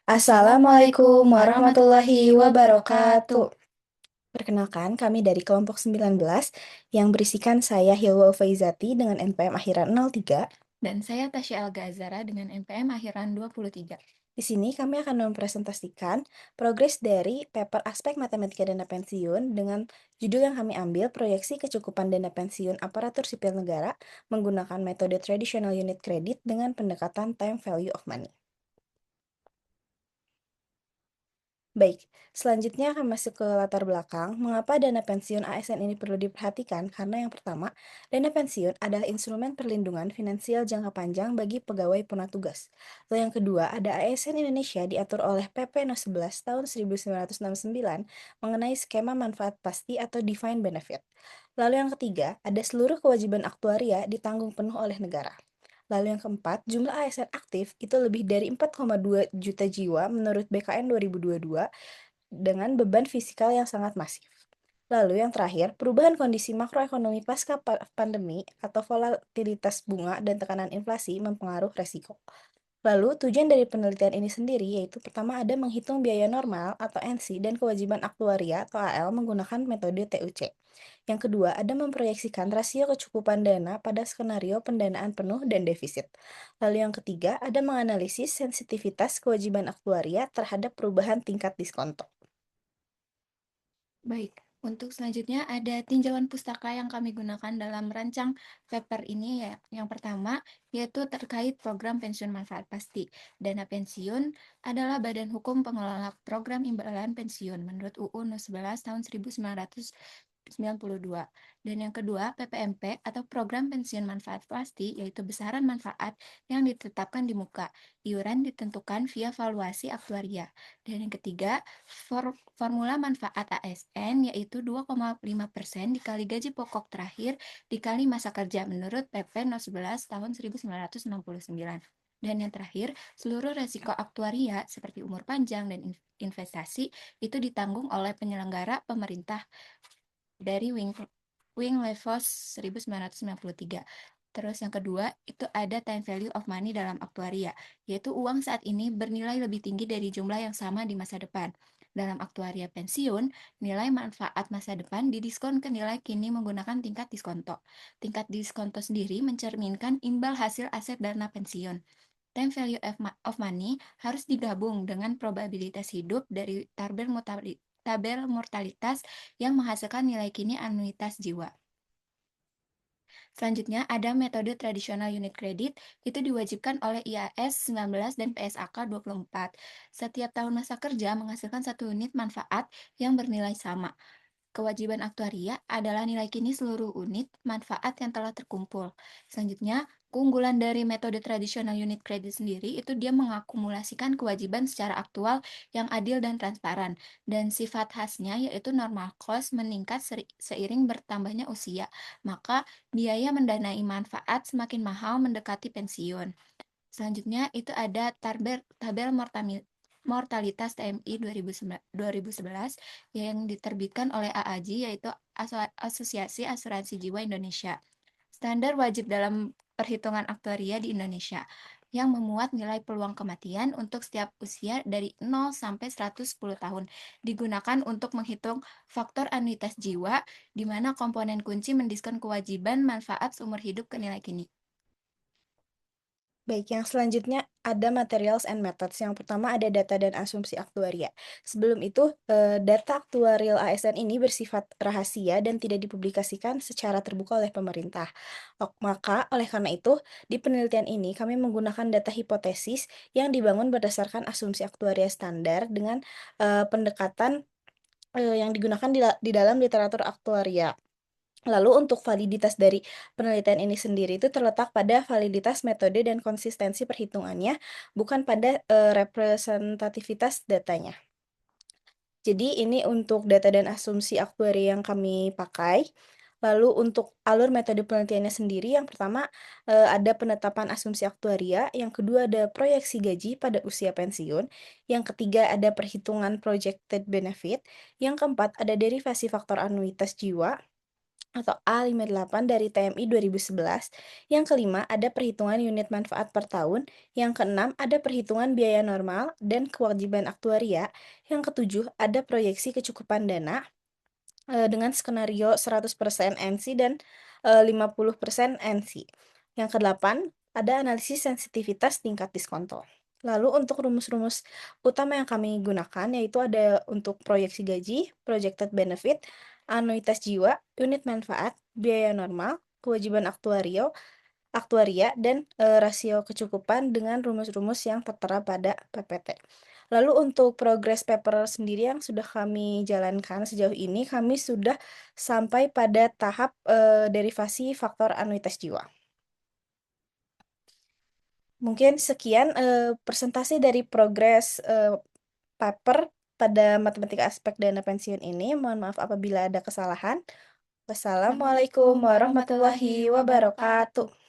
Assalamualaikum warahmatullahi wabarakatuh. Perkenalkan, kami dari kelompok 19 yang berisikan saya Hilwa Faizati dengan NPM akhiran 03. Dan saya Tasya Al-Ghazara dengan NPM akhiran 23. Di sini kami akan mempresentasikan progres dari paper aspek matematika dana pensiun dengan judul yang kami ambil proyeksi kecukupan dana pensiun aparatur sipil negara menggunakan metode traditional unit credit dengan pendekatan time value of money. Baik, selanjutnya akan masuk ke latar belakang. Mengapa dana pensiun ASN ini perlu diperhatikan? Karena yang pertama, dana pensiun adalah instrumen perlindungan finansial jangka panjang bagi pegawai purna tugas. Lalu yang kedua, ada ASN Indonesia diatur oleh PP No. 11 tahun 1969 mengenai skema manfaat pasti atau defined benefit. Lalu yang ketiga, ada seluruh kewajiban aktuaria ditanggung penuh oleh negara. Lalu yang keempat, jumlah ASN aktif itu lebih dari 4,2 juta jiwa menurut BKN 2022 dengan beban fiskal yang sangat masif. Lalu yang terakhir, perubahan kondisi makroekonomi pasca pandemi atau volatilitas bunga dan tekanan inflasi mempengaruhi resiko. Lalu, tujuan dari penelitian ini sendiri yaitu pertama ada menghitung biaya normal atau NC dan kewajiban aktuaria atau AL menggunakan metode TUC. Yang kedua, ada memproyeksikan rasio kecukupan dana pada skenario pendanaan penuh dan defisit. Lalu yang ketiga, ada menganalisis sensitivitas kewajiban aktuaria terhadap perubahan tingkat diskonto. Baik, untuk selanjutnya ada tinjauan pustaka yang kami gunakan dalam merancang paper ini ya. Yang pertama, yaitu terkait program pensiun manfaat pasti. Dana pensiun adalah badan hukum pengelola program imbalan pensiun menurut UU No. 11 tahun 1992. Dan yang kedua, PPMP atau Program Pensiun Manfaat Pasti, yaitu besaran manfaat yang ditetapkan di muka. Iuran ditentukan via valuasi aktuaria. Dan yang ketiga, formula manfaat ASN yaitu 2,5% dikali gaji pokok terakhir dikali masa kerja menurut PP No. 11 tahun 1969. Dan yang terakhir, seluruh resiko aktuaria seperti umur panjang dan investasi itu ditanggung oleh penyelenggara pemerintah dari Wing Levos 1993. Terus yang kedua, itu ada time value of money dalam aktuaria, yaitu uang saat ini bernilai lebih tinggi dari jumlah yang sama di masa depan. Dalam aktuaria pensiun, nilai manfaat masa depan didiskon ke nilai kini menggunakan tingkat diskonto. Tingkat diskonto sendiri mencerminkan imbal hasil aset dana pensiun. Time value of money harus digabung dengan probabilitas hidup dari tabel mortalitas yang menghasilkan nilai kini anuitas jiwa. Selanjutnya, ada metode tradisional unit credit, itu diwajibkan oleh IAS 19 dan PSAK 24. Setiap tahun masa kerja menghasilkan satu unit manfaat yang bernilai sama. Kewajiban aktuaria adalah nilai kini seluruh unit manfaat yang telah terkumpul. Selanjutnya, keunggulan dari metode tradisional unit credit sendiri itu dia mengakumulasikan kewajiban secara aktual yang adil dan transparan. Dan sifat khasnya yaitu normal cost meningkat seiring bertambahnya usia. Maka biaya mendanai manfaat semakin mahal mendekati pensiun. Selanjutnya itu ada tabel mortalitas TMI 2011 yang diterbitkan oleh AAJ yaitu Asosiasi Asuransi Jiwa Indonesia. Standar wajib dalam perhitungan aktuaria di Indonesia yang memuat nilai peluang kematian untuk setiap usia dari 0 sampai 110 tahun. Digunakan untuk menghitung faktor anuitas jiwa di mana komponen kunci mendiskon kewajiban manfaat seumur hidup ke nilai kini. Baik, yang selanjutnya ada materials and methods. Yang pertama ada data dan asumsi aktuaria. Sebelum itu, data aktuarial ASN ini bersifat rahasia dan tidak dipublikasikan secara terbuka oleh pemerintah. Maka, oleh karena itu, di penelitian ini kami menggunakan data hipotesis yang dibangun berdasarkan asumsi aktuaria standar dengan pendekatan yang digunakan di dalam literatur aktuaria. Lalu untuk validitas dari penelitian ini sendiri itu terletak pada validitas metode dan konsistensi perhitungannya, bukan pada representativitas datanya. Jadi ini untuk data dan asumsi aktuari yang kami pakai. Lalu untuk alur metode penelitiannya sendiri, yang pertama ada penetapan asumsi aktuaria, yang kedua ada proyeksi gaji pada usia pensiun, yang ketiga ada perhitungan projected benefit, yang keempat ada derivasi faktor anuitas jiwa, atau A58 dari TMI 2011. Yang kelima, ada perhitungan unit manfaat per tahun. Yang keenam, ada perhitungan biaya normal dan kewajiban aktuaria. Yang ketujuh, ada proyeksi kecukupan dana dengan skenario 100% NC dan 50% NC. Yang kedelapan, ada analisis sensitivitas tingkat diskonto. Lalu untuk rumus-rumus utama yang kami gunakan yaitu ada untuk proyeksi gaji, projected benefit, anuitas jiwa, unit manfaat, biaya normal, kewajiban aktuaria, dan rasio kecukupan dengan rumus-rumus yang tertera pada PPT. Lalu untuk progress paper sendiri yang sudah kami jalankan sejauh ini, kami sudah sampai pada tahap derivasi faktor anuitas jiwa. Mungkin sekian presentasi dari progress paper pada matematika aspek dana pensiun ini. Mohon maaf apabila ada kesalahan. Wassalamualaikum Assalamualaikum warahmatullahi warahmatullahi wabarakatuh. wabarakatuh.